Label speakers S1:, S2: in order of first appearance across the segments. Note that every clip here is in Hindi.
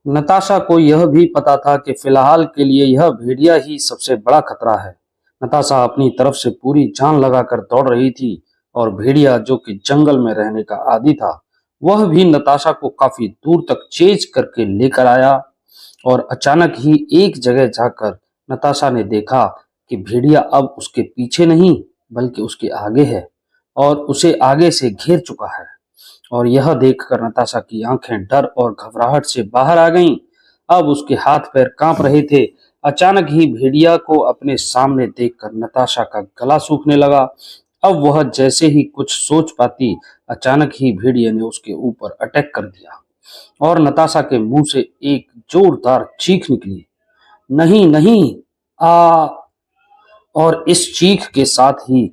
S1: नताशा को यह भी पता था कि फिलहाल के लिए यह भेड़िया ही सबसे बड़ा खतरा है। नताशा अपनी तरफ से पूरी जान लगाकर दौड़ रही थी और भेड़िया, जो कि जंगल में रहने का आदी था, वह भी नताशा को काफी दूर तक चेज करके लेकर आया। और अचानक ही एक जगह जाकर नताशा ने देखा कि भेड़िया अब उसके पीछे नहीं बल्कि उसके आगे है और उसे आगे से घेर चुका है। और यह देखकर नताशा की आंखें डर और घबराहट से बाहर आ गईं। अब उसके हाथ पैर कांप रहे थे। अचानक ही भेड़िया को अपने सामने देखकर नताशा का गला सूखने लगा। अब वह जैसे ही कुछ सोच पाती, अचानक ही भेड़िया ने उसके ऊपर अटैक कर दिया और नताशा के मुंह से एक जोरदार चीख निकली, नहीं नहीं, आ। और इस चीख के साथ ही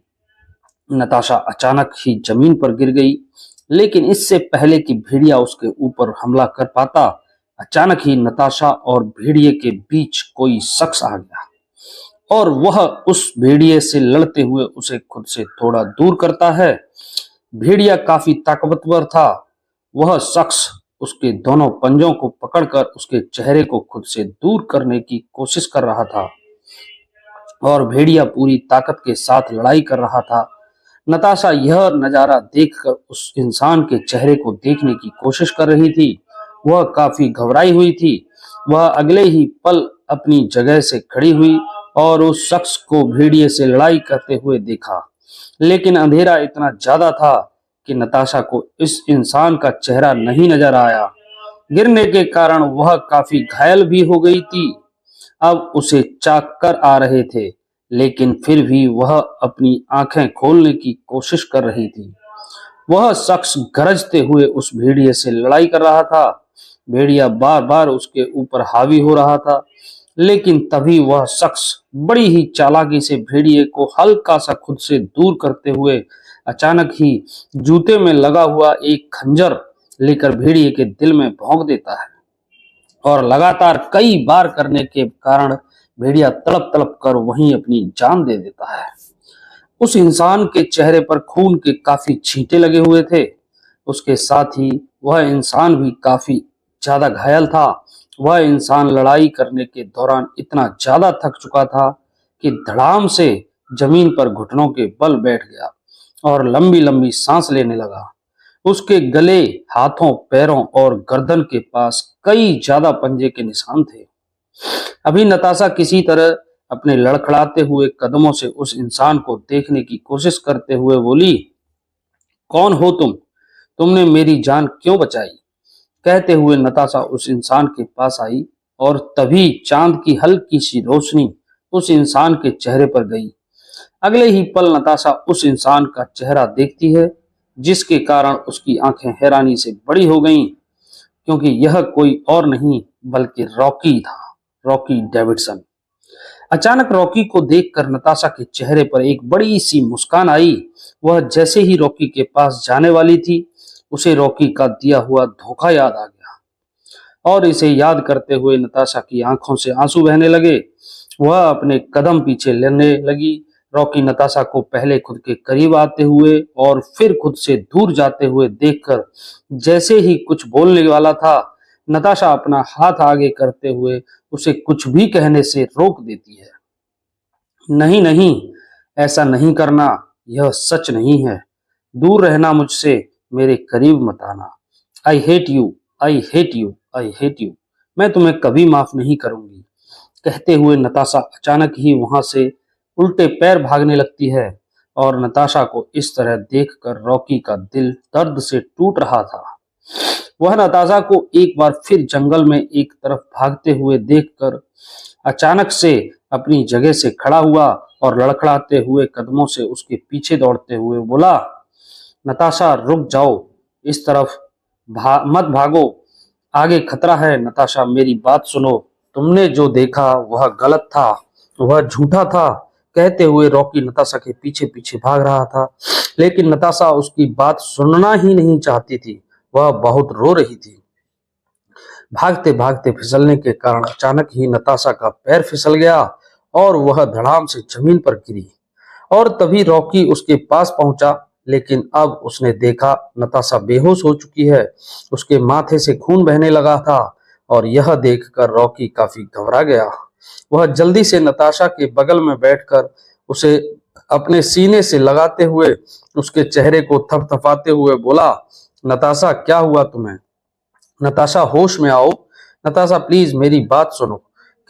S1: नताशा अचानक ही जमीन पर गिर गई। लेकिन इससे पहले कि भेड़िया उसके ऊपर हमला कर पाता, अचानक ही नताशा और भेड़िए के बीच कोई शख्स आ गया और वह उस भेड़िए से लड़ते हुए उसे खुद से थोड़ा दूर करता है। भेड़िया काफी ताकतवर था। वह शख्स उसके दोनों पंजों को पकड़कर उसके चेहरे को खुद से दूर करने की कोशिश कर रहा था और भेड़िया पूरी ताकत के साथ लड़ाई कर रहा था। नताशा यह नजारा देखकर उस इंसान के चेहरे को देखने की कोशिश कर रही थी। वह काफी घबराई हुई थी। वह अगले ही पल अपनी जगह से खड़ी हुई और उस शख्स को भेड़िए से लड़ाई करते हुए देखा। लेकिन अंधेरा इतना ज्यादा था कि नताशा को इस इंसान का चेहरा नहीं नजर आया। गिरने के कारण वह काफी घायल भी हो गई थी। अब उसे चक्कर आ रहे थे, लेकिन फिर भी वह अपनी आंखें खोलने की कोशिश कर रही थी। वह शख्स गरजते हुए उस भेड़िए से लड़ाई कर रहा था। भेड़िया बार बार उसके ऊपर हावी हो रहा था, लेकिन तभी वह शख्स बड़ी ही चालाकी से भेड़िए को हल्का सा खुद से दूर करते हुए अचानक ही जूते में लगा हुआ एक खंजर लेकर भेड़िए के दिल में भोंक देता है। और लगातार कई बार करने के कारण भेड़िया तड़प तड़प कर वहीं अपनी जान दे देता है। उस इंसान के चेहरे पर खून के काफी छींटे लगे हुए थे। उसके साथ ही वह इंसान भी काफी ज्यादा घायल था। वह इंसान लड़ाई करने के दौरान इतना ज्यादा थक चुका था कि धड़ाम से जमीन पर घुटनों के बल बैठ गया और लंबी लंबी सांस लेने लगा। उसके गले, हाथों, पैरों और गर्दन के पास कई ज्यादा पंजे के निशान थे। अभी नताशा किसी तरह अपने लड़खड़ाते हुए कदमों से उस इंसान को देखने की कोशिश करते हुए बोली, कौन हो तुम? तुमने मेरी जान क्यों बचाई? कहते हुए नताशा उस इंसान के पास आई और तभी चांद की हल्की सी रोशनी उस इंसान के चेहरे पर गई। अगले ही पल नताशा उस इंसान का चेहरा देखती है, जिसके कारण उसकी आंखें हैरानी से बड़ी हो गईं, क्योंकि यह कोई और नहीं बल्कि रॉकी था, रॉकी डेविडसन। अचानक रॉकी को देखकर नताशा के चेहरे पर एक बड़ी सी मुस्कान आई। वह जैसे ही रॉकी के पास जाने वाली थी, उसे रॉकी का दिया हुआ धोखा याद आ गया और इसे याद करते हुए नताशा की आंखों से आंसू बहने लगे। वह अपने कदम पीछे लेने लगी। रॉकी नताशा को पहले खुद के करीब आते हुए और फिर खुद से दूर जाते हुए देखकर जैसे ही कुछ बोलने वाला था, नताशा अपना हाथ आगे करते हुए उसे कुछ भी कहने से रोक देती है। नहीं नहीं, ऐसा नहीं करना, यह सच नहीं है। दूर रहना मुझसे, मेरे करीब मत आना। I hate you, I hate you, I hate you. मैं तुम्हें कभी माफ नहीं करूंगी। कहते हुए नताशा अचानक ही वहां से उल्टे पैर भागने लगती है और नताशा को इस तरह देखकर रॉकी का दिल दर्द से टूट रहा था। वह नताशा को एक बार फिर जंगल में एक तरफ भागते हुए देखकर अचानक से अपनी जगह से खड़ा हुआ और लड़खड़ाते हुए कदमों से उसके पीछे दौड़ते हुए बोला, नताशा रुक जाओ, इस तरफ मत भागो, आगे खतरा है। नताशा मेरी बात सुनो, तुमने जो देखा वह गलत था, वह झूठा था। कहते हुए रॉकी नताशा के पीछे पीछे भाग रहा था, लेकिन नताशा उसकी बात सुनना ही नहीं चाहती थी। वह बहुत रो रही थी। भागते भागते फिसलने के कारण अचानक ही नताशा का पैर फिसल गया और वह धड़ाम से जमीन पर गिरी। और तभी रॉकी उसके पास पहुंचा, लेकिन अब उसने देखा नताशा बेहोश हो चुकी है। उसके माथे से खून बहने लगा था और यह देखकर रॉकी काफी घबरा गया। वह जल्दी से नताशा के बगल में बैठकर उसे अपने सीने से लगाते हुए उसके चेहरे को थपथपाते हुए बोला, नताशा क्या हुआ तुम्हें? नताशा होश में आओ। नताशा प्लीज मेरी बात सुनो।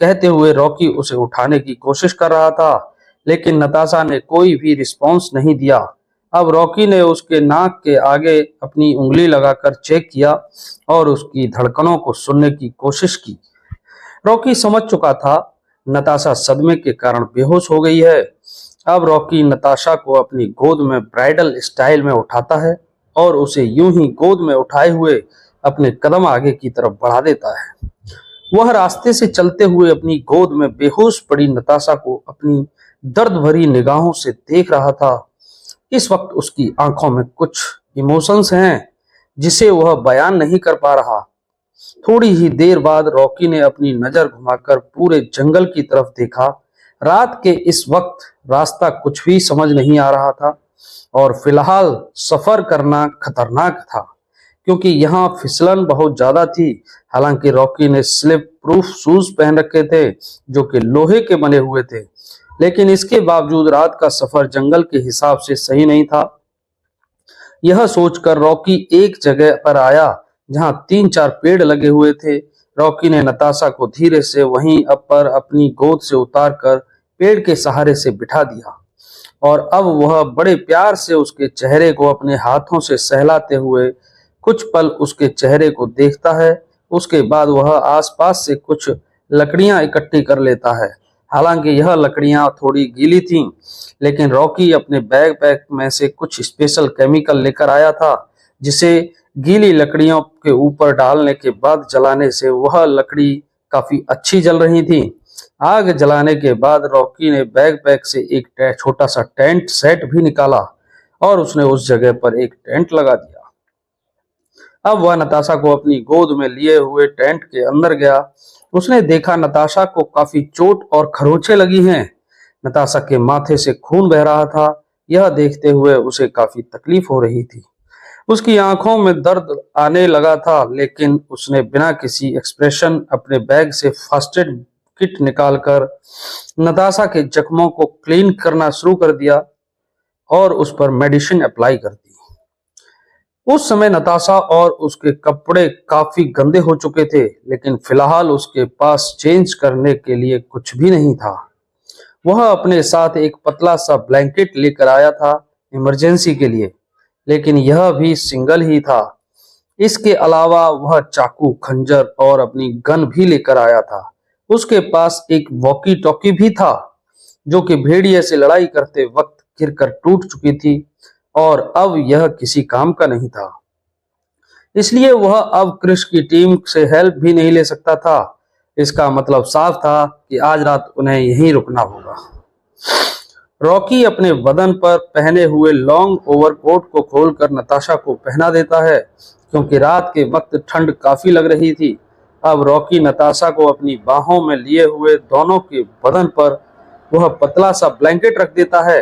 S1: कहते हुए रॉकी उसे उठाने की कोशिश कर रहा था, लेकिन नताशा ने कोई भी रिस्पॉन्स नहीं दिया। अब रॉकी ने उसके नाक के आगे अपनी उंगली लगाकर चेक किया और उसकी धड़कनों को सुनने की कोशिश की। रॉकी समझ चुका था नताशा सदमे के कारण बेहोश हो गई है। अब रॉकी नताशा को अपनी गोद में ब्राइडल स्टाइल में उठाता है और उसे यूं ही गोद में उठाए हुए अपने कदम आगे की तरफ बढ़ा देता है। वह रास्ते से चलते हुए अपनी गोद में बेहोश पड़ी नताशा को अपनी दर्द भरी निगाहों से देख रहा था। इस वक्त उसकी आंखों में कुछ इमोशंस हैं जिसे वह बयान नहीं कर पा रहा। थोड़ी ही देर बाद रॉकी ने अपनी नजर घुमाकर पूरे जंगल की तरफ देखा। रात के इस वक्त रास्ता कुछ भी समझ नहीं आ रहा था और फिलहाल सफर करना खतरनाक था क्योंकि यहाँ फिसलन बहुत ज्यादा थी। हालांकि रॉकी ने स्लिप प्रूफ शूज पहन रखे थे जो कि लोहे के बने हुए थे, लेकिन इसके बावजूद रात का सफर जंगल के हिसाब से सही नहीं था। यह सोचकर रॉकी एक जगह पर आया जहां 3-4 पेड़ लगे हुए थे। रॉकी ने नताशा को धीरे से वहीं पर अपनी गोद से उतारकर पेड़ के सहारे से बिठा दिया और अब वह बड़े प्यार से उसके चेहरे को अपने हाथों से सहलाते हुए कुछ पल उसके चेहरे को देखता है। उसके बाद वह आसपास से कुछ लकड़ियां इकट्ठी कर लेता है। हालांकि यह लकड़ियां थोड़ी गीली थीं, लेकिन रॉकी अपने बैकपैक में से कुछ स्पेशल केमिकल लेकर आया था जिसे गीली लकड़ियों के ऊपर डालने के बाद जलाने से वह लकड़ी काफी अच्छी जल रही थी। आग जलाने के बाद रॉकी ने बैकपैक से एक छोटा सा टेंट सेट भी निकाला और उसने उस जगह पर एक टेंट लगा दिया। अब वह नताशा को अपनी गोद में लिए हुए टेंट के अंदर गया। उसने देखा नताशा को काफी चोट और खरोंचे लगी हैं। नताशा के माथे से खून बह रहा था। यह देखते हुए उसे काफी तकलीफ हो रही थी। उसकी आंखों में दर्द आने लगा था, लेकिन उसने बिना किसी एक्सप्रेशन अपने बैग से फर्स्ट एड किट निकालकर नताशा के जख्मों को क्लीन करना शुरू कर दिया और उस पर मेडिसिन अप्लाई कर दी। उस समय नताशा और उसके कपड़े काफी गंदे हो चुके थे, लेकिन फिलहाल उसके पास चेंज करने के लिए कुछ भी नहीं था। वह अपने साथ एक पतला सा ब्लैंकेट लेकर आया था इमरजेंसी के लिए, लेकिन यह भी सिंगल ही था। इसके अलावा वह चाकू, खंजर और अपनी गन भी लेकर आया था। उसके पास एक वॉकी टॉकी भी था जो कि भेड़िए से लड़ाई करते वक्त गिरकर टूट चुकी थी और अब यह किसी काम का नहीं था। इसलिए वह अब क्रिश की टीम से हेल्प भी नहीं ले सकता था। इसका मतलब साफ था कि आज रात उन्हें यहीं रुकना होगा। रॉकी अपने बदन पर पहने हुए लॉन्ग ओवरकोट को खोलकर नताशा को पहना देता है क्योंकि रात के वक्त ठंड काफी लग रही थी। अब रॉकी नताशा को अपनी बाहों में लिए हुए दोनों के बदन पर वह पतला सा ब्लैंकेट रख देता है।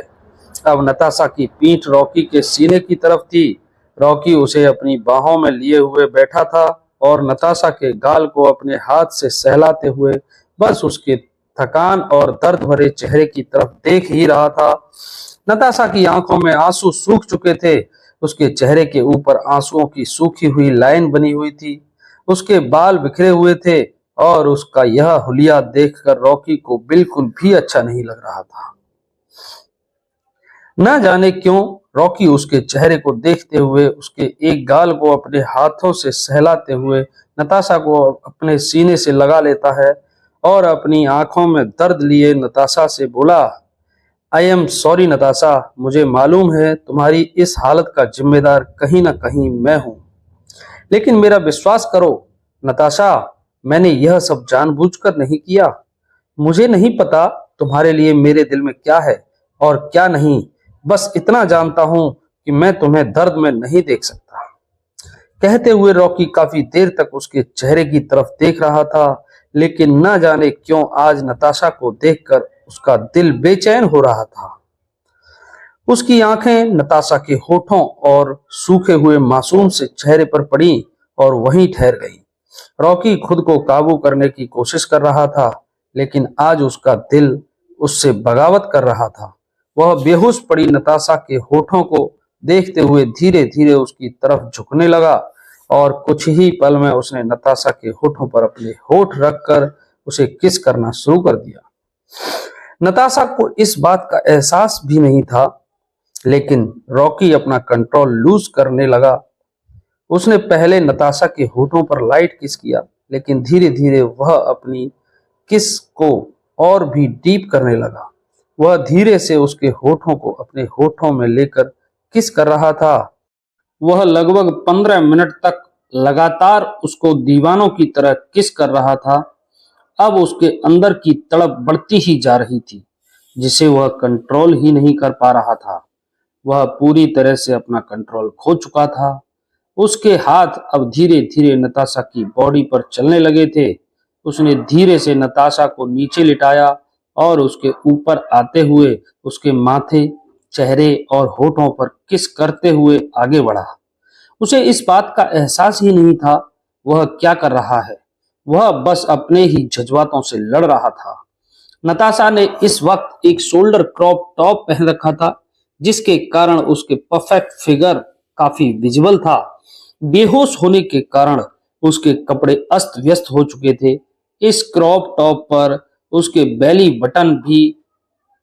S1: अब नताशा की पीठ रॉकी के सीने की तरफ थी। रॉकी उसे अपनी बाहों में लिए हुए बैठा था और नताशा के गाल को अपने हाथ से सहलाते हुए बस उसके थकान और दर्द भरे चेहरे की तरफ देख ही रहा था। नताशा की आंखों में आंसू सूख चुके थे। उसके चेहरे के ऊपर आंसुओं की सूखी हुई लाइन बनी हुई थी। उसके बाल बिखरे हुए थे और उसका यह हुलिया देखकर रॉकी को बिल्कुल भी अच्छा नहीं लग रहा था। न जाने क्यों रॉकी उसके चेहरे को देखते हुए उसके एक गाल को अपने हाथों से सहलाते हुए नताशा को अपने सीने से लगा लेता है और अपनी आंखों में दर्द लिए नताशा से बोला, आई एम सॉरी नताशा, मुझे मालूम है तुम्हारी इस हालत का जिम्मेदार कहीं ना कहीं मैं हूं, लेकिन मेरा विश्वास करो नताशा, मैंने यह सब जानबूझकर नहीं किया। मुझे नहीं पता तुम्हारे लिए मेरे दिल में क्या है और क्या नहीं, बस इतना जानता हूं कि मैं तुम्हें दर्द में नहीं देख सकता। कहते हुए रॉकी काफी देर तक उसके चेहरे की तरफ देख रहा था, लेकिन न जाने क्यों आज नताशा को देखकर उसका दिल बेचैन हो रहा था। उसकी आंखें नताशा के होठों और सूखे हुए मासूम से चेहरे पर पड़ी और वहीं ठहर गईं। रॉकी खुद को काबू करने की कोशिश कर रहा था, लेकिन आज उसका दिल उससे बगावत कर रहा था। वह बेहोश पड़ी नताशा के होठों को देखते हुए धीरे धीरे उसकी तरफ झुकने लगा और कुछ ही पल में उसने नताशा के होठों पर अपने होठ रखकर उसे किस करना शुरू कर दिया। नताशा को इस बात का एहसास भी नहीं था, लेकिन रॉकी अपना कंट्रोल लूज करने लगा। उसने पहले नताशा के होठों पर लाइट किस किया, लेकिन धीरे धीरे वह अपनी किस को और भी डीप करने लगा। वह धीरे से उसके होठों को अपने होठों में लेकर किस कर रहा था। वह लगभग 15 मिनट तक लगातार उसको दीवानों की तरह किस कर रहा था। अब उसके अंदर की तड़प बढ़ती ही जा रही थी, जिसे वह कंट्रोल ही नहीं कर पा रहा था। वह पूरी तरह से अपना कंट्रोल खो चुका था। उसके हाथ अब धीरे धीरे नताशा की बॉडी पर चलने लगे थे। उसने धीरे से नताशा को नीचे लिटाया और उसके ऊपर आते हुए उसके माथे, चेहरे और होठों पर किस करते हुए आगे बढ़ा। उसे इस बात का एहसास ही नहीं था वह क्या कर रहा है। वह बस अपने ही जज्बातों से लड़ रहा था। नताशा ने इस वक्त एक शोल्डर क्रॉप टॉप पहन रखा था, जिसके कारण उसके परफेक्ट फिगर काफी विजिबल था। बेहोश होने के कारण उसके कपड़े अस्त व्यस्त हो चुके थे। इस क्रॉप टॉप पर उसके बेली बटन भी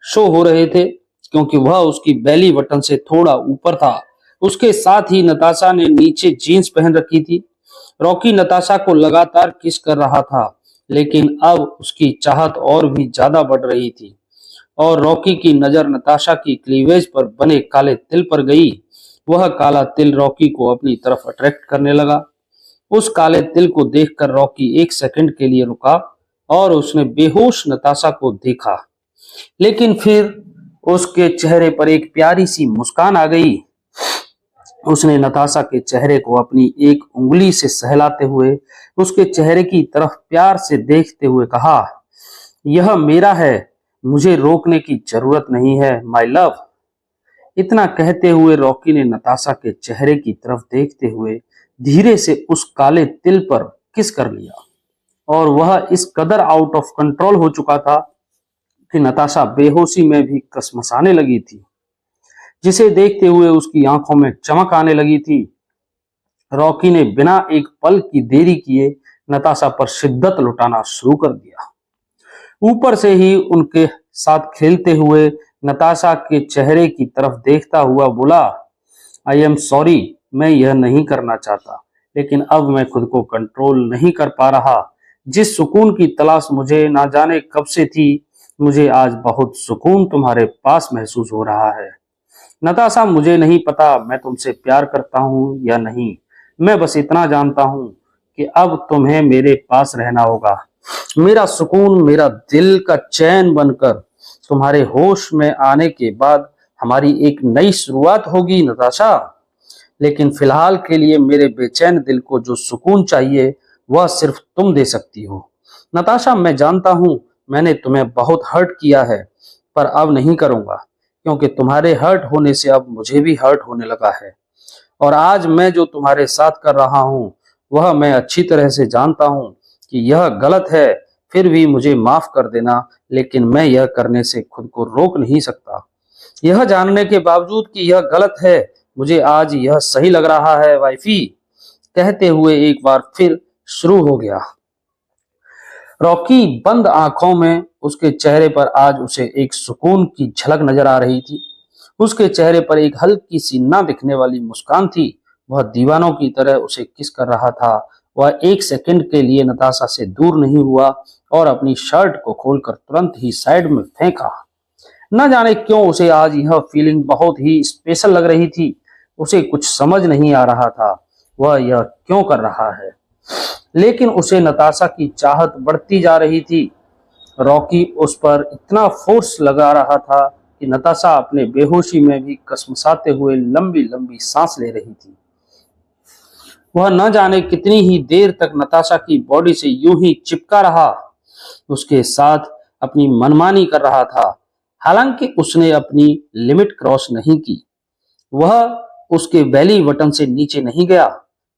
S1: शो हो रहे थे, क्योंकि वह उसकी बेली बटन से थोड़ा ऊपर था। उसके साथ ही नताशा ने नीचे जीन्स पहन रखी थी। रॉकी नताशा को लगातार किस कर रहा था, लेकिन अब उसकी चाहत और भी ज्यादा बढ़ रही थी और रॉकी की नजर नताशा की क्लीवेज पर बने काले तिल पर गई। वह काला तिल रॉकी को अपनी तरफ अट्रैक्ट करने लगा। उस काले तिल को देखकर रॉकी एक सेकंड के लिए रुका और उसने बेहोश नताशा को देखा, लेकिन फिर उसके चेहरे पर एक प्यारी सी मुस्कान आ गई। उसने नताशा के चेहरे को अपनी एक उंगली से सहलाते हुए उसके चेहरे की तरफ प्यार से देखते हुए कहा, यह मेरा है, मुझे रोकने की जरूरत नहीं है माय लव। इतना कहते हुए रॉकी ने नताशा के चेहरे की तरफ देखते हुए धीरे से उस काले तिल पर किस कर लिया और वह इस कदर आउट ऑफ कंट्रोल हो चुका था कि नताशा बेहोशी में भी कसमसाने लगी थी, जिसे देखते हुए उसकी आंखों में चमक आने लगी थी। रॉकी ने बिना एक पल की देरी किए नताशा पर शिद्दत लुटाना शुरू कर दिया। ऊपर से ही उनके साथ खेलते हुए नताशा के चेहरे की तरफ देखता हुआ बोला, आई एम सॉरी, मैं यह नहीं करना चाहता, लेकिन अब मैं खुद को कंट्रोल नहीं कर पा रहा। जिस सुकून की तलाश मुझे ना जाने कब से थी, मुझे आज बहुत सुकून तुम्हारे पास महसूस हो रहा है। नताशा, मुझे नहीं पता मैं तुमसे प्यार करता हूँ या नहीं। मैं बस इतना जानता हूँ कि अब तुम्हें मेरे पास रहना होगा। मेरा सुकून मेरा दिल का चैन बनकर तुम्हारे होश में आने के बाद हमारी एक नई शुरुआत होगी नताशा। लेकिन फिलहाल के लिए मेरे बेचैन दिल को जो सुकून चाहिए वह सिर्फ तुम दे सकती हो। नताशा, मैं जानता हूं मैंने तुम्हें बहुत हर्ट किया है, पर अब नहीं करूंगा, क्योंकि तुम्हारे हर्ट होने से अब मुझे भी हर्ट होने लगा है। और आज मैं जो तुम्हारे साथ कर रहा हूं वह मैं अच्छी तरह से जानता हूं कि यह गलत है। फिर भी मुझे माफ कर देना, लेकिन मैं यह करने से खुद को रोक नहीं सकता। यह जानने के बावजूद कि यह गलत है, मुझे आज यह सही लग रहा है वाइफी। कहते हुए एक बार फिर शुरू हो गया। रॉकी बंद आंखों में उसके चेहरे पर आज उसे एक सुकून की झलक नजर आ रही थी। उसके चेहरे पर एक हल्की सी ना दिखने वाली मुस्कान थी। वह दीवानों की तरह उसे किस कर रहा था। वह एक सेकंड के लिए नताशा से दूर नहीं हुआ और अपनी शर्ट को खोलकर तुरंत ही साइड में फेंका। न जाने क्यों उसे आज यह फीलिंग बहुत ही स्पेशल लग रही थी। उसे कुछ समझ नहीं आ रहा था वह यह क्यों कर रहा है, लेकिन उसे नताशा की चाहत बढ़ती जा रही थी। रॉकी उस पर इतना फोर्स लगा रहा था कि नताशा अपने बेहोशी में भी कसमसाते हुए लंबी लंबी सांस ले रही थी। वह न जाने कितनी ही देर तक नताशा की बॉडी से यूं ही चिपका रहा, उसके साथ अपनी मनमानी कर रहा था। हालांकि उसने अपनी लिमिट क्रॉस नहीं की। वह उसके बेली बटन से नीचे नहीं गया,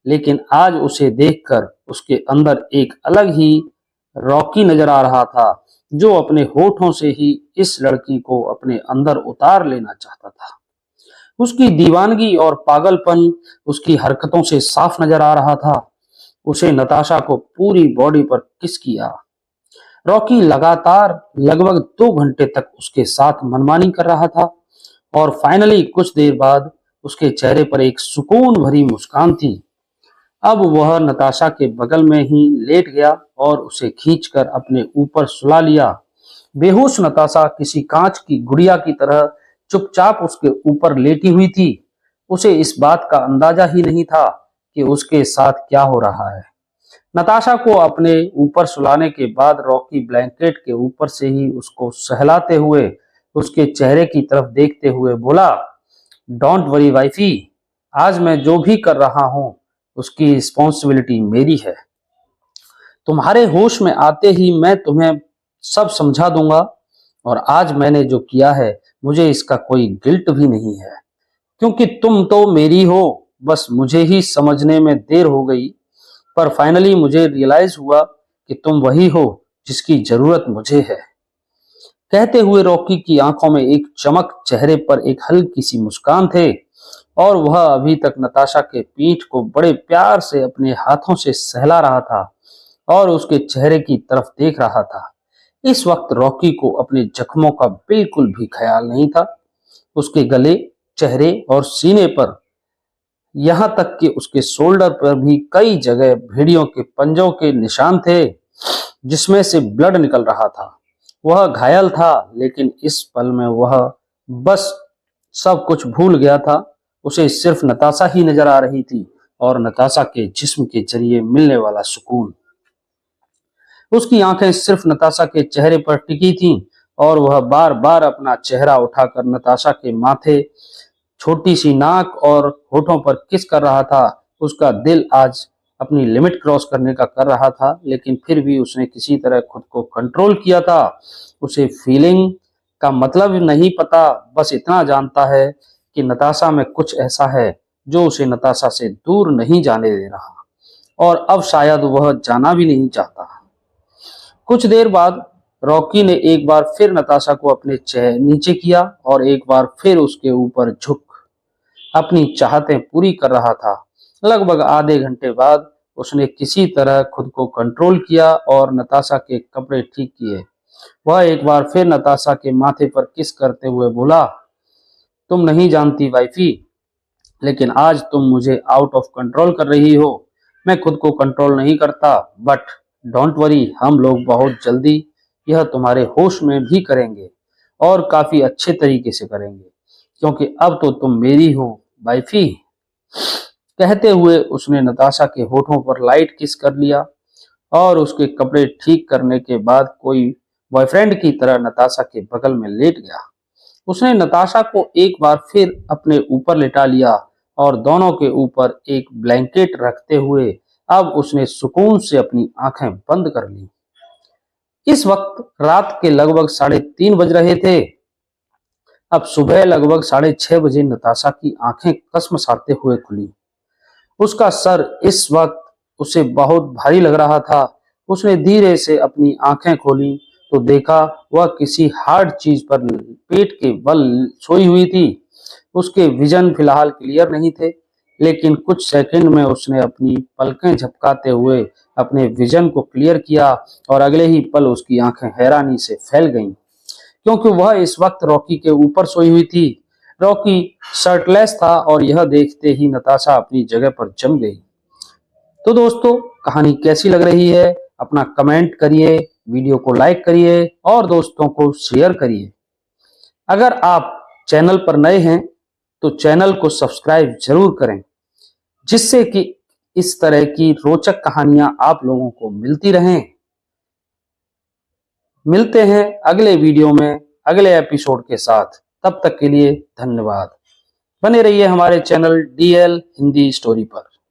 S1: लेकिन आज उसे देखकर उसके अंदर एक अलग ही रॉकी नजर आ रहा था, जो अपने होठों से ही इस लड़की को अपने अंदर उतार लेना चाहता था। उसकी दीवानगी और पागलपन उसकी हरकतों से साफ नजर आ रहा था। उसे नताशा को पूरी बॉडी पर किस किया। रॉकी लगातार लगभग 2 घंटे तक उसके साथ मनमानी कर रहा था और फाइनली कुछ देर बाद उसके चेहरे पर एक सुकून भरी मुस्कान थी। अब वह नताशा के बगल में ही लेट गया और उसे खींचकर अपने ऊपर सुला लिया। बेहोश नताशा किसी कांच की गुड़िया की तरह चुपचाप उसके ऊपर लेटी हुई थी। उसे इस बात का अंदाजा ही नहीं था कि उसके साथ क्या हो रहा है। नताशा को अपने ऊपर सुलाने के बाद रॉकी ब्लैंकेट के ऊपर से ही उसको सहलाते हुए उसके चेहरे की तरफ देखते हुए बोला, डोंट वरी वाइफी, आज मैं जो भी कर रहा हूं उसकी रिस्पॉन्सिबिलिटी मेरी है। तुम्हारे होश में आते ही मैं तुम्हें सब समझा दूंगा और आज मैंने जो किया है मुझे इसका कोई गिल्ट भी नहीं है, क्योंकि तुम तो मेरी हो। बस मुझे ही समझने में देर हो गई, पर फाइनली मुझे रियलाइज हुआ कि तुम वही हो जिसकी जरूरत मुझे है। कहते हुए रॉकी की आंखों में एक चमक, चेहरे पर एक हल्की सी मुस्कान थे और वह अभी तक नताशा के पीठ को बड़े प्यार से अपने हाथों से सहला रहा था और उसके चेहरे की तरफ देख रहा था। इस वक्त रॉकी को अपने जख्मों का बिल्कुल भी ख्याल नहीं था। उसके गले, चेहरे और सीने पर, यहाँ तक कि उसके शोल्डर पर भी कई जगह भेड़ियों के पंजों के निशान थे, जिसमें से ब्लड निकल रहा था। वह घायल था, लेकिन इस पल में वह बस सब कुछ भूल गया था। उसे सिर्फ नताशा ही नजर आ रही थी और नताशा के जिस्म के जरिए मिलने वाला सुकून। उसकी आंखें सिर्फ नताशा के चेहरे पर टिकी थीं और वह बार बार अपना चेहरा उठाकर नताशा के माथे, छोटी सी नाक और होठों पर किस कर रहा था। उसका दिल आज अपनी लिमिट क्रॉस करने का कर रहा था, लेकिन फिर भी उसने किसी तरह खुद को कंट्रोल किया था। उसे फीलिंग का मतलब नहीं पता, बस इतना जानता है कि नताशा में कुछ ऐसा है जो उसे नताशा से दूर नहीं जाने दे रहा, और अब शायद वह जाना भी नहीं चाहता। कुछ देर बाद रॉकी ने एक बार फिर नताशा को अपने नीचे किया और एक बार फिर उसके ऊपर झुक अपनी चाहतें पूरी कर रहा था। लगभग आधे घंटे बाद उसने किसी तरह खुद को कंट्रोल किया और नताशा के कपड़े ठीक किए। वह एक बार फिर नताशा के माथे पर किस करते हुए बोला, तुम नहीं जानती वाइफी, लेकिन आज तुम मुझे आउट ऑफ कंट्रोल कर रही हो। मैं खुद को कंट्रोल नहीं करता, बट डोंट वरी, हम लोग बहुत जल्दी यह तुम्हारे होश में भी करेंगे और काफी अच्छे तरीके से करेंगे, क्योंकि अब तो तुम मेरी हो वाइफी। कहते हुए उसने नताशा के होठों पर लाइट किस कर लिया और उसके कपड़े ठीक करने के बाद कोई बॉयफ्रेंड की तरह नताशा के बगल में लेट गया। उसने नताशा को एक बार फिर अपने ऊपर लेटा लिया और दोनों के ऊपर एक ब्लैंकेट रखते हुए अब उसने सुकून से अपनी आंखें बंद कर ली। इस वक्त रात के लगभग 3:30 बज रहे थे। अब सुबह लगभग 6:30 बजे नताशा की आंखें कसमसाते हुए खुली। उसका सर इस वक्त उसे बहुत भारी लग रहा था। उसने धीरे से अपनी आंखें खोली तो देखा वह किसी हार्ड चीज पर पेट के बल सोई हुई थी। उसके विजन फिलहाल क्लियर नहीं थे, लेकिन कुछ सेकंड में उसने अपनी पलकें झपकाते हुए अपने विजन को क्लियर किया और अगले ही पल उसकी आंखें हैरानी से फैल गईं, क्योंकि वह इस वक्त रॉकी के ऊपर सोई हुई थी। रॉकी शर्टलेस था और यह देखते ही नताशा अपनी जगह पर जम गई। तो दोस्तों, कहानी कैसी लग रही है अपना कमेंट करिए, वीडियो को लाइक करिए और दोस्तों को शेयर करिए। अगर आप चैनल पर नए हैं तो चैनल को सब्सक्राइब जरूर करें, जिससे कि इस तरह की रोचक कहानियां आप लोगों को मिलती रहें। मिलते हैं अगले वीडियो में अगले एपिसोड के साथ। तब तक के लिए धन्यवाद। बने रहिए हमारे चैनल DL हिंदी स्टोरी पर।